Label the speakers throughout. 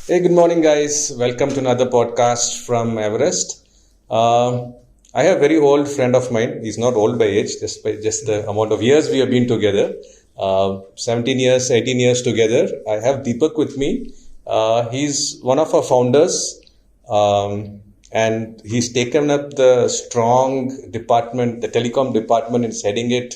Speaker 1: Hey, good morning, guys. Welcome to another podcast from Everest. I have a very old friend of mine. He's not old by age, just by just the amount of years we have been together. 17 years, 18 years together. I have Deepak with me. He's one of our founders, and he's taken up the strong department, the telecom department, and heading it.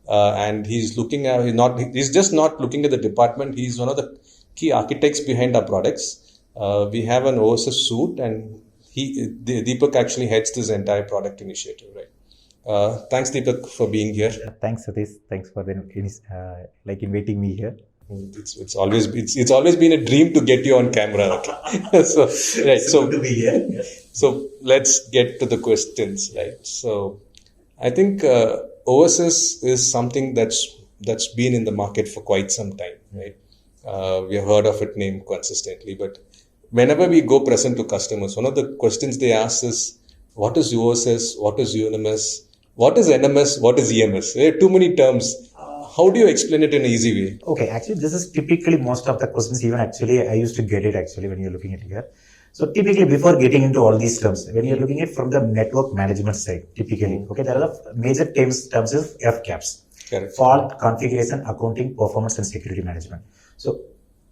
Speaker 1: And he's looking at he's just not looking at the department. He's one of the key architects behind our products. We have an OSS suite, and Deepak actually heads this entire product initiative, right? Thanks, Deepak, for being here.
Speaker 2: Thanks, Satish. Thanks for inviting me here.
Speaker 1: It's always been a dream to get you on camera. Okay? So
Speaker 2: good to be here.
Speaker 1: So let's get to the questions, right? So I think OSS is something that's been in the market for quite some time, right? We have heard of it named consistently, but whenever we go present to customers, one of the questions they ask is, what is OSS? What is UNMS? What is NMS? What is EMS? There are too many terms. How do you explain it in an easy way?
Speaker 2: Okay, actually, this is typically most of the questions, even actually, I used to get it actually when you're looking at it here. So typically, before getting into all these terms, when you're looking at it from the network management side, typically, okay, there are major terms is FCAPs.
Speaker 1: Correct.
Speaker 2: Fault, configuration, accounting, performance, and security management. So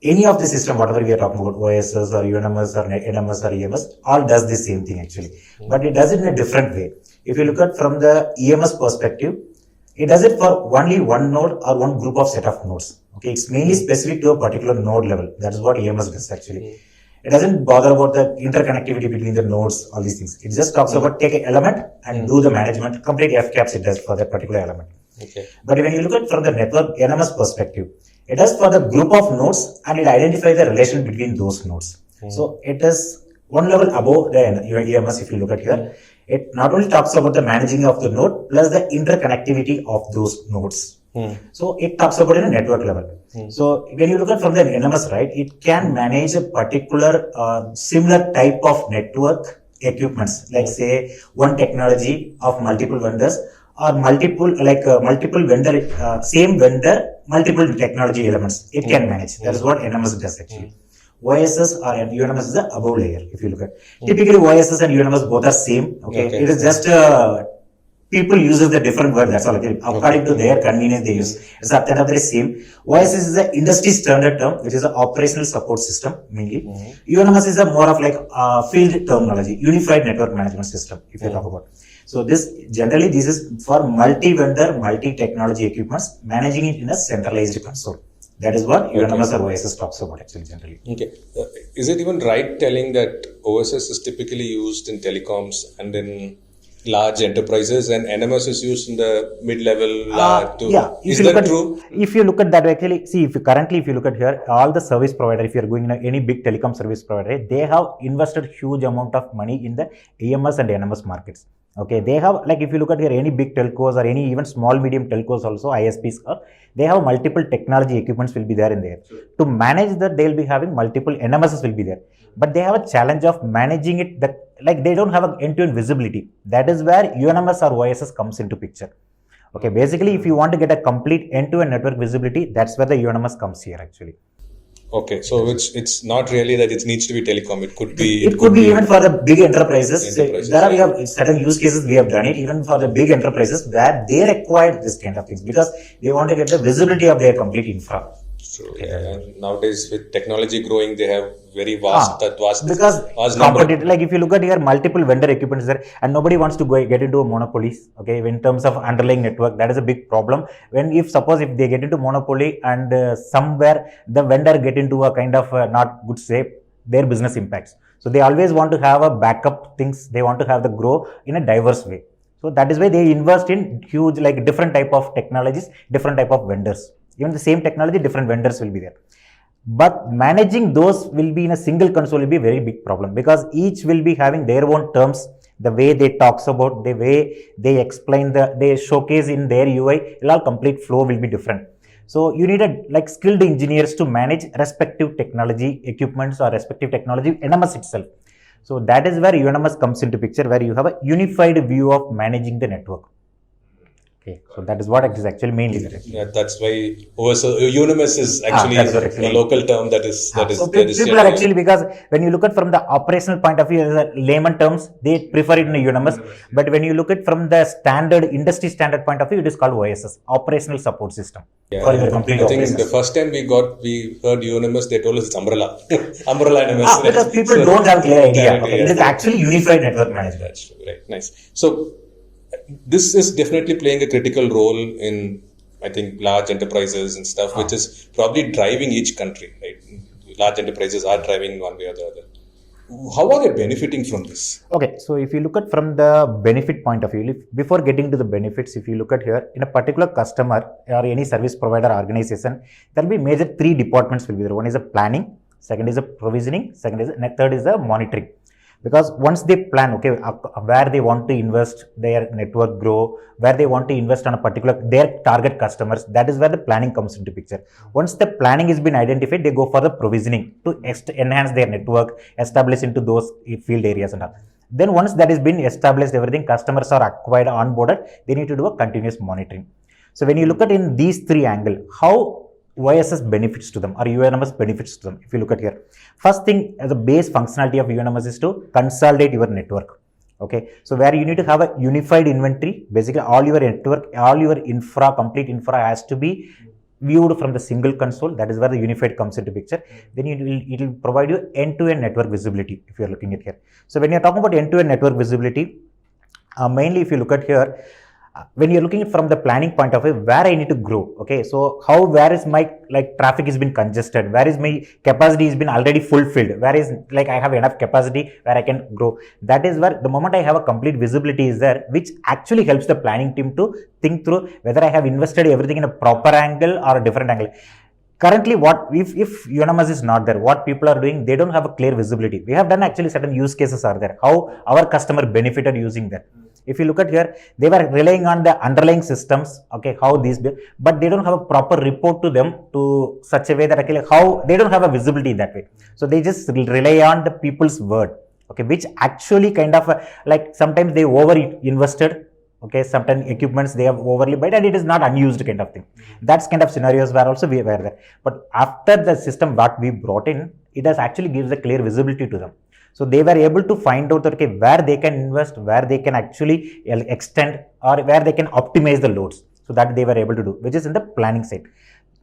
Speaker 2: any of the system, whatever we are talking about, OSS or UNMS or NMS or EMS, all does the same thing actually. But it does it in a different way. If you look at from the EMS perspective, it does it for only one node or one group of set of nodes. Okay, it's mainly specific to a particular node level. That is what EMS does actually. It doesn't bother about the interconnectivity between the nodes, all these things. It just talks about take an element and do the management, complete FCAPs it does for that particular element.
Speaker 1: Okay.
Speaker 2: But when you look at from the network NMS perspective, it does for the group of nodes and it identifies the relation between those nodes. So it is one level above the EMS if you look at here. It not only talks about the managing of the node plus the interconnectivity of those nodes. So it talks about it in a network level. So when you look at from the NMS, right, it can manage a particular similar type of network equipments, like say one technology of multiple vendors or multiple vendor, same vendor, multiple technology elements. It can manage. That is what NMS does actually. OSS or UNMS is the above layer if you look at. Typically OSS and UNMS both are same. Okay. It is just people uses the different word, that's all. According to their convenience they use. It's at the end of the same. OSS is the industry standard term, which is an operational support system mainly. UNMS is a more of like field terminology, unified network management system if you talk about. So this is for multi-vendor, multi-technology equipments, managing it in a centralized console. That is what UNMS or OSS talks about actually generally.
Speaker 1: Okay. Is it even right telling that OSS is typically used in telecoms and in large enterprises and NMS is used in the mid-level?
Speaker 2: Yeah.
Speaker 1: Is that true?
Speaker 2: If you look at that actually, see, if you look at here, all the service provider, if you're going in any big telecom service provider, they have invested huge amount of money in the EMS and NMS markets. Okay, they have, like if you look at here, any big telcos or any even small medium telcos also, ISPs, they have multiple technology equipments will be there in there. Sure. To manage that, they'll be having multiple NMSs will be there. But they have a challenge of managing it that, like they don't have an end-to-end visibility. That is where UNMS or OSS comes into picture. Okay, basically if you want to get a complete end-to-end network visibility, that's where the UNMS comes here actually.
Speaker 1: Okay, so it's not really that it needs to be telecom. It could be
Speaker 2: even for the big enterprises. There are we have certain use cases we have done it even for the big enterprises where they require this kind of things because they want to get the visibility of their complete infra.
Speaker 1: True. Yeah. And nowadays with technology growing, they have very vast
Speaker 2: because like if you look at here, multiple vendor equipments there, and nobody wants to get into a monopoly. Okay, in terms of underlying network, that is a big problem. Suppose if they get into monopoly and somewhere the vendor get into a kind of not good shape, their business impacts. So they always want to have a backup things. They want to have the grow in a diverse way. So that is why they invest in huge like different type of technologies, different type of vendors. Even the same technology, different vendors will be there. But managing those will be in a single console will be a very big problem because each will be having their own terms, the way they talks about, the way they explain, they showcase in their UI, all complete flow will be different. So you need skilled engineers to manage respective technology equipments or respective technology NMS itself. So that is where UNMS comes into picture, where you have a unified view of managing the network. Okay, so that is what it is actually mainly there.
Speaker 1: Yeah, that's why UNMS is actually a local term that is
Speaker 2: So people are actually, because when you look at from the operational point of view, the layman terms, they prefer it in a UNMS. But when you look at from the standard industry standard point of view, it is called OSS, operational support system.
Speaker 1: Yeah,
Speaker 2: for your complete
Speaker 1: I think
Speaker 2: operations.
Speaker 1: the first time we heard UNMS, they told us it's umbrella, umbrella NMS.
Speaker 2: Because people don't have a clear idea. Okay, it is actually unified network management.
Speaker 1: That's true, right? Nice. So this is definitely playing a critical role in, I think, large enterprises and stuff, which is probably driving each country, right? Large enterprises are driving one way or the other. How are they benefiting from this?
Speaker 2: Okay, so if you look at from the benefit point of view, before getting to the benefits, if you look at here, in a particular customer or any service provider organization, there will be major 3 departments will be there. One is a planning, second is a provisioning, third is the monitoring. Because once they plan, okay, where they want to invest their network grow, where they want to invest on a particular their target customers, that is where the planning comes into picture. Once the planning has been identified, they go for the provisioning to enhance their network, establish into those field areas and all. Then once that has been established, everything, customers are acquired, onboarded, they need to do a continuous monitoring. So when you look at in these 3 angles, how OSS benefits to them or UNMS benefits to them. If you look at here, first thing, as a base functionality of UNMS is to consolidate your network. Okay, so where you need to have a unified inventory, basically all your network, all your complete infra has to be viewed from the single console. That is where the unified comes into picture. Then it will provide you end-to-end network visibility if you are looking at here. So when you are talking about end-to-end network visibility, mainly if you look at here, when you're looking at from the planning point of view, where I need to grow, okay, so where is my traffic has been congested, where is my capacity has been already fulfilled, where is I have enough capacity where I can grow. That is where the moment I have a complete visibility is there, which actually helps the planning team to think through whether I have invested everything in a proper angle or a different angle. Currently, what if UNMS is not there, what people are doing, they don't have a clear visibility. We have done actually certain use cases are there, how our customer benefited using that. If you look at here, they were relying on the underlying systems, okay, how these, but they don't have a proper report to them to such a way that actually how they don't have a visibility that way. So they just rely on the people's word, okay, which actually kind of sometimes they over invested. Okay, certain equipments they have overly bought and it is not unused kind of thing. That's kind of scenarios where also we were there. But after the system what we brought in, it has actually gives a clear visibility to them. So they were able to find out, okay, where they can invest, where they can actually extend or where they can optimize the loads. So that they were able to do, which is in the planning side.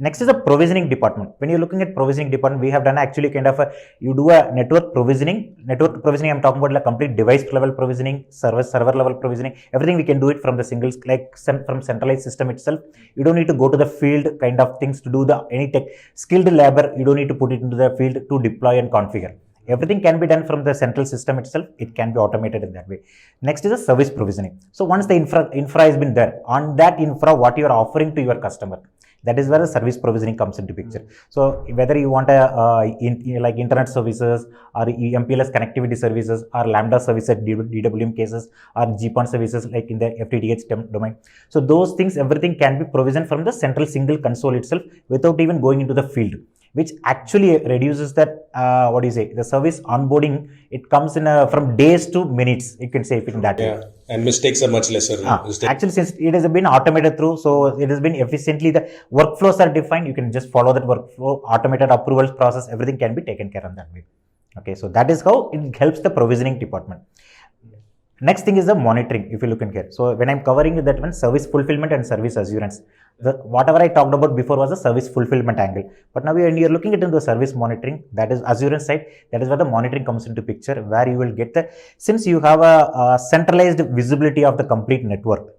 Speaker 2: Next is a provisioning department. When you're looking at provisioning department, we have done actually kind of you do a network provisioning. Network provisioning, I'm talking about like complete device level provisioning, server level provisioning. Everything we can do it from the singles, from centralized system itself. You don't need to go to the field kind of things to do any tech skilled labor. You don't need to put it into the field to deploy and configure. Everything can be done from the central system itself. It can be automated in that way. Next is a service provisioning. So once the infra has been there, on that infra, what you are offering to your customer, that is where the service provisioning comes into picture. So whether you want like internet services or MPLS connectivity services or Lambda services, DWM cases or GPON services like in the FTTH domain. So those things, everything can be provisioned from the central single console itself without even going into the field, which actually reduces that, the service onboarding. It comes in from days to minutes, you can say it in that way.
Speaker 1: And mistakes are much lesser.
Speaker 2: Actually, since it has been automated through, so it has been efficiently, the workflows are defined. You can just follow that workflow, automated approvals process, everything can be taken care of that way. Okay, so that is how it helps the provisioning department. Next thing is the monitoring, if you look in here. So when I'm covering that one, service fulfillment and service assurance. Whatever I talked about before was a service fulfillment angle. But now when you're looking into the service monitoring, that is assurance side, that is where the monitoring comes into picture, where you will get since you have a centralized visibility of the complete network.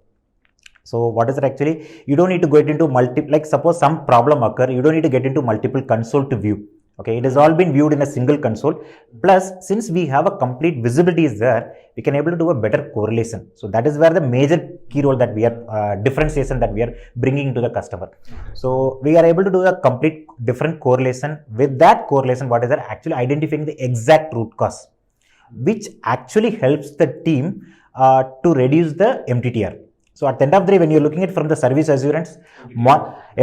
Speaker 2: So what is it actually? You don't need to get into suppose some problem occur, you don't need to get into multiple console to view. Okay, it has all been viewed in a single console. Plus, since we have a complete visibility is there, we can able to do a better correlation. So that is where the major key role that we are differentiation that we are bringing to the customer. So we are able to do a complete different correlation. With that correlation, what is that? Actually identifying the exact root cause, which actually helps the team to reduce the MTTR. So at the end of the day, when you're looking at from the service assurance,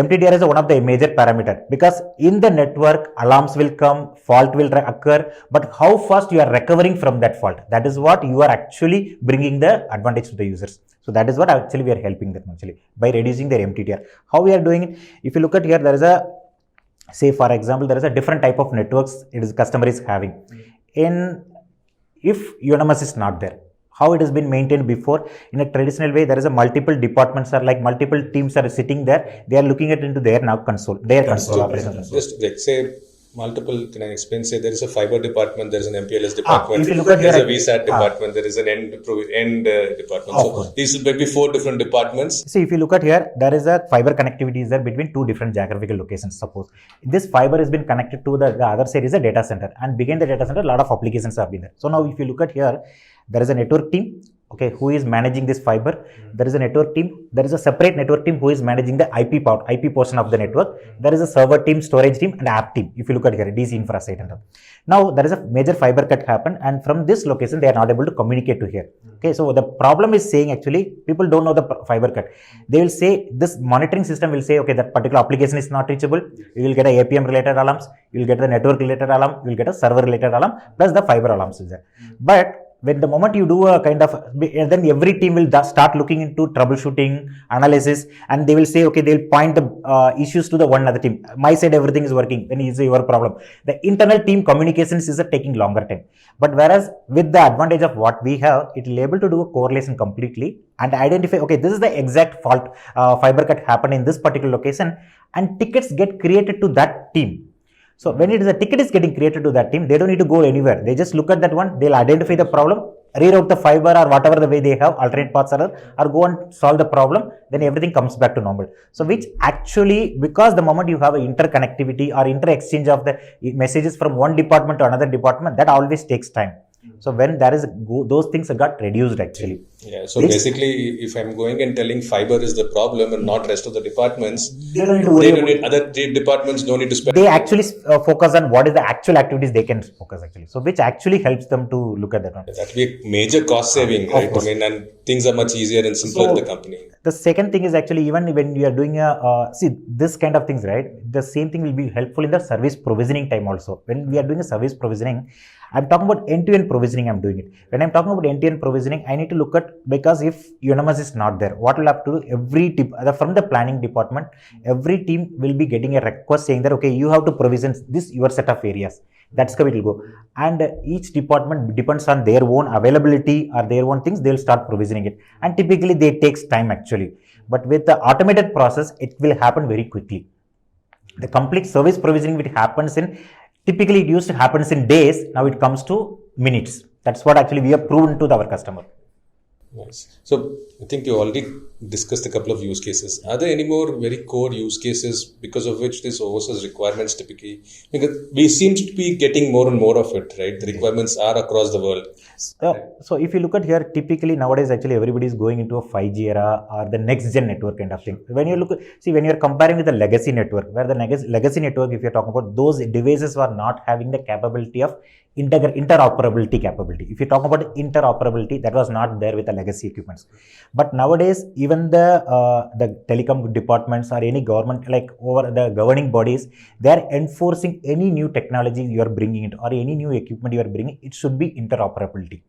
Speaker 2: MTTR is one of the major parameter, because in the network, alarms will come, fault will occur, but how fast you are recovering from that fault, that is what you are actually bringing the advantage to the users. So that is what actually we are helping them actually by reducing their MTTR. How we are doing it? If you look at here, there is a, say for example, there is a different type of networks it is customer is having. If UNMS is not there, how it has been maintained before, in a traditional way, there is a multiple departments are like multiple teams are sitting there, they are looking at into their now console, their console operation console.
Speaker 1: Just like say multiple, can I explain? Say there is a fiber department, there is an MPLS department,
Speaker 2: if you look at
Speaker 1: there is
Speaker 2: here,
Speaker 1: a VSAT department, there is an end department. So these will be 4 different departments.
Speaker 2: See, if you look at here, there is a fiber connectivity is there between 2 different geographical locations. Suppose this fiber has been connected to the other side is a data center, and behind the data center, a lot of applications have been there. So now if you look at here, there is a network team, okay, who is managing this fiber. There is a network team, there is a separate network team who is managing the IP portion of the network. There is a server team, storage team, and app team. If you look at here, DC Infra site and all. Now there is a major fiber cut happen, and from this location they are not able to communicate to here. Okay, so the problem is saying actually people don't know the fiber cut. They will say this monitoring system will say, okay, that particular application is not reachable. You will get a APM related alarms, you will get the network related alarm, you will get a server related alarm, plus the fiber alarms is there. But when the moment you do a kind of, then every team will start looking into troubleshooting, analysis, and they will say, okay, they will point the issues to the one other team. My side, everything is working. Then is your problem. The internal team communications is taking longer time. But whereas with the advantage of what we have, it will able to do a correlation completely and identify, okay, this is the exact fault, fiber cut happened in this particular location, and tickets get created to that team. So when it is a ticket is getting created to that team, they don't need to go anywhere. They just look at that one, they'll identify the problem, reroute the fiber or whatever the way they have, alternate paths or go and solve the problem, then everything comes back to normal. So which actually, because the moment you have an interconnectivity or inter-exchange of the messages from one department to another department, that always takes time. So when there is, those things got reduced actually.
Speaker 1: Yeah, so basically if I'm going and telling fiber is the problem and not rest of the departments, other departments don't need to spend.
Speaker 2: They actually focus on what is the actual activities they can focus actually. So which actually helps them to look at that one.
Speaker 1: That will be a major cost saving, right? I mean, and things are much easier and simpler in the company.
Speaker 2: The second thing is actually, even when you are doing see this kind of things, right? The same thing will be helpful in the service provisioning time also. When we are doing a service provisioning, I'm talking about end-to-end provisioning, I'm doing it. When I'm talking about end-to-end provisioning, I need to look at, because if UNMS is not there, what will have to do, from the planning department, every team will be getting a request saying that, okay, you have to provision this, your set of areas. That's how it will go. And each department depends on their own availability or their own things, they'll start provisioning it. And typically they takes time actually. But with the automated process, it will happen very quickly. The complete service provisioning which happens in, typically it used to happens in days, now it comes to minutes. That's what actually we have proven to our customer.
Speaker 1: Nice. So I think you already discussed a couple of use cases. Are there any more very core use cases because of which this OSS requirements typically, because we seem to be getting more and more of it, right? The requirements are across the world.
Speaker 2: So if you look at here, typically nowadays actually everybody is going into a 5G era or the next gen network kind of thing. When you look, see, when you're comparing with the legacy network, where the legacy network, if you're talking about, those devices were not having the capability of interoperability capability. If you talk about interoperability, that was not there with the legacy equipments. But nowadays, even the telecom departments or any government, like over the governing bodies, they are enforcing any new technology you are bringing it or any new equipment you are bringing, it should be interoperability.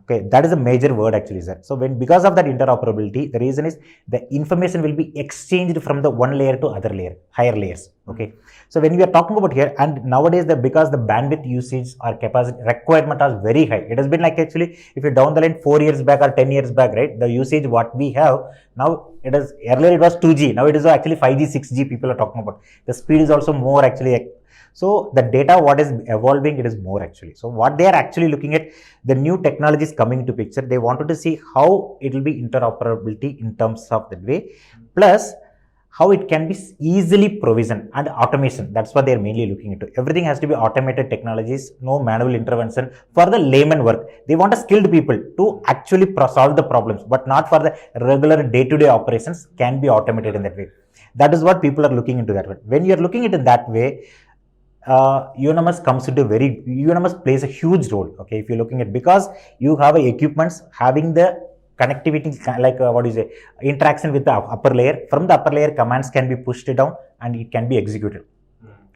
Speaker 2: Okay, that is a major word actually, sir. So because of that interoperability, the reason is the information will be exchanged from the one layer to other layer, higher layers. Okay. So when we are talking about here, and nowadays because the bandwidth usage or capacity requirement is very high. It has been like actually, if you down the line 4 years back or 10 years back, right, the usage what we have now, it is earlier it was 2G. Now it is actually 5G, 6G people are talking about. The speed is also more actually. So the data what is evolving, it is more actually. So what they are actually looking at, the new technologies coming into picture, they wanted to see how it will be interoperability in terms of that way, plus how it can be easily provisioned and automation. That's what they are mainly looking into. Everything has to be automated technologies, no manual intervention for the layman work. They want a skilled people to actually solve the problems, but not for the regular day-to-day operations can be automated in that way. That is what people are looking into that way. When you are looking at it in that way, UNMS comes into UNMS plays a huge role. Okay, if you're looking at, because you have equipments having the connectivity, like what do you say, interaction with the upper layer. From the upper layer, commands can be pushed down and it can be executed.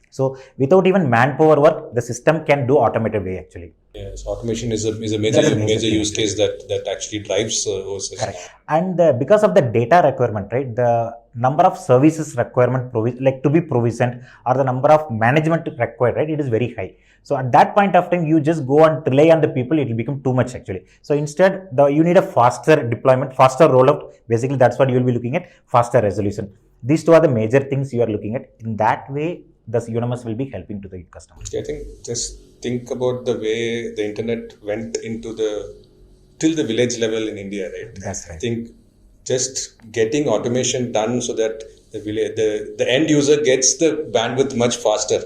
Speaker 2: So without even manpower work, the system can do automated way actually.
Speaker 1: Yes, automation is a major use case that actually drives OSS.
Speaker 2: Correct. And because of the data requirement, right, the number of services requirement like to be provisioned or the number of management required, right, it is very high. So at that point of time, you just go and rely on the people, it will become too much actually. So instead, you need a faster deployment, faster rollout. Basically, that's what you will be looking at, faster resolution. These two are the major things you are looking at. In that way, the UNMS will be helping to the customer.
Speaker 1: I think just think about the way the internet went into till the village level in India, right?
Speaker 2: That's right.
Speaker 1: I think just getting automation done so that the end user gets the bandwidth much faster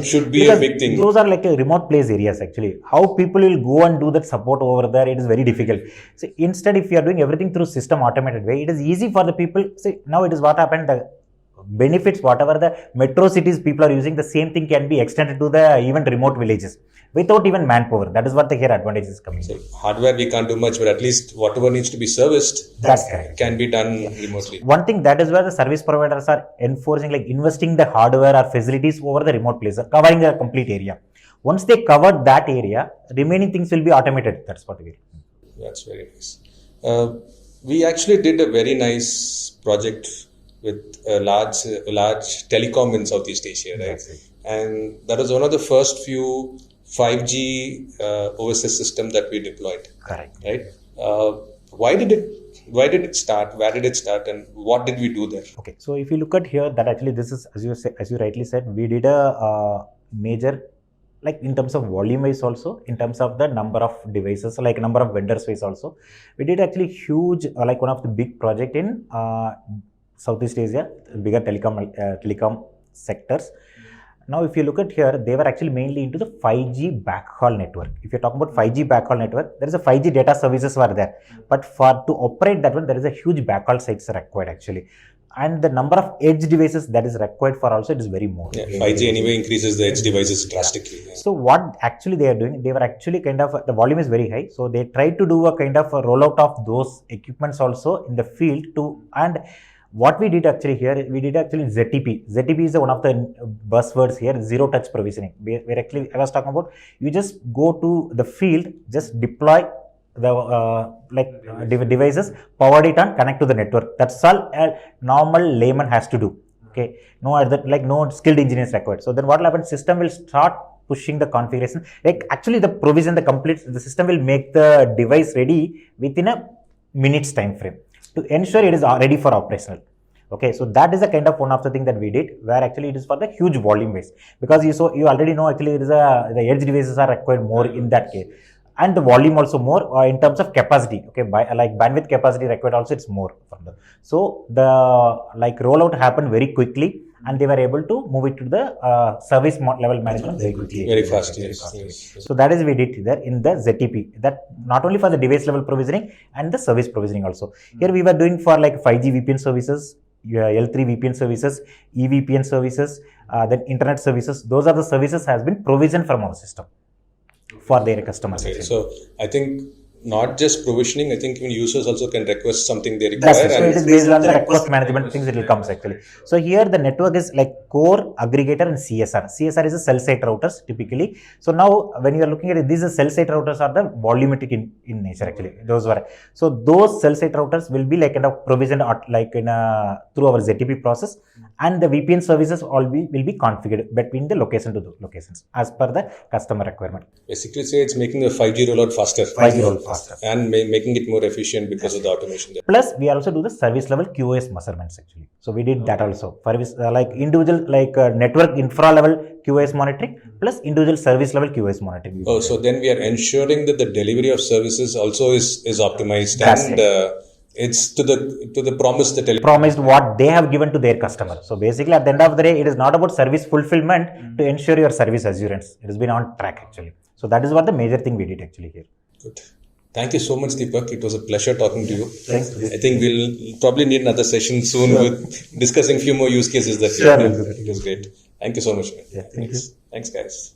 Speaker 1: should be
Speaker 2: because
Speaker 1: a big thing.
Speaker 2: Those are like a remote place areas actually. How people will go and do that support over there, it is very difficult. So instead, if you are doing everything through system automated way, it is easy for the people. See, now it is what happened, the benefits, whatever the metro cities people are using, the same thing can be extended to the even remote villages without even manpower. That is what the here advantage is coming.
Speaker 1: So hardware we can't do much, but at least whatever needs to be serviced,
Speaker 2: that's correct,
Speaker 1: can be done remotely.
Speaker 2: One thing, that is where the service providers are enforcing, like investing the hardware or facilities over the remote place, covering the complete area. Once they cover that area, remaining things will be automated. That's what we do.
Speaker 1: That's very nice. We actually did a very nice project with a large telecom in Southeast Asia, right? And that was one of the first few 5G OSS system that we deployed.
Speaker 2: Correct.
Speaker 1: Right? Why did it start? Where did it start? And what did we do there?
Speaker 2: Okay. So if you look at here, that actually this is, as you rightly said, we did a major, like in terms of volume wise also, in terms of the number of devices, like number of vendors wise also, we did actually huge, like one of the big project in Southeast Asia, bigger telecom sectors. Now, if you look at here, they were actually mainly into the 5G backhaul network. If you're talking about 5G backhaul network, there is a 5G data services were there. But to operate that one, there is a huge backhaul sites required actually. And the number of edge devices that is required for also, it is very more.
Speaker 1: Yeah, 5G anyway increases the edge devices drastically. Yeah.
Speaker 2: So what actually they are doing, they were actually kind of, the volume is very high. So they tried to do a kind of a rollout of those equipments also in the field and what we did actually here, we did actually ZTP. ZTP is one of the buzzwords here, zero touch provisioning. Where actually I was talking about, you just go to the field, just deploy the devices, powered it on, connect to the network. That's all a normal layman has to do. Okay, no skilled engineers required. So then what will happen? System will start pushing the configuration. Like actually the provision, the system will make the device ready within a minute's time frame to ensure it is ready for operational. Okay, so that is a kind of one of the thing that we did, where actually it is for the huge volume base, because you already know actually the edge devices are required more in that case, and the volume also more in terms of capacity. Okay, like bandwidth capacity required also, it's more from the. So the rollout happened very quickly, and they were able to move it to the service level management very quickly.
Speaker 1: Very fast, yes.
Speaker 2: So that is we did there in the ZTP. That not only for the device level provisioning and the service provisioning also. Here we were doing for like 5G VPN services, L3 VPN services, eVPN services, then internet services. Those are the services has been provisioned from our system for their customers.
Speaker 1: Okay, so I think not just provisioning, I think even users also can request something they require.
Speaker 2: That's right. So it is based on the request management things it will come actually. So here the network is like core, aggregator and CSR. CSR is a cell site routers typically. So now when you are looking at it, these cell site routers are the volumetric in nature actually. Those were, so those cell site routers will be like kind of provisioned through our ZTP process, and the VPN services will be configured between the location to the locations as per the customer requirement.
Speaker 1: Basically say it's making the 5G rollout faster.
Speaker 2: 5G rollout faster.
Speaker 1: And making it more efficient because of the automation there.
Speaker 2: Plus, we also do the service level QoS measurements actually. So we did that also for like individual network infra level QoS monitoring plus individual service level QoS monitoring.
Speaker 1: Oh, so then we are ensuring that the delivery of services also is optimized.
Speaker 2: That's
Speaker 1: and it's to the promise that
Speaker 2: promised what they have given to their customer. So basically, at the end of the day, it is not about service fulfillment to ensure your service assurance. It has been on track actually. So that is what the major thing we did actually here.
Speaker 1: Good. Thank you so much, Deepak. It was a pleasure talking to you.
Speaker 2: Thanks.
Speaker 1: I think we'll probably need another session soon with discussing a few more use cases that
Speaker 2: sure.
Speaker 1: It was great. Thank you so much.
Speaker 2: Yeah, thank you.
Speaker 1: Thanks, guys.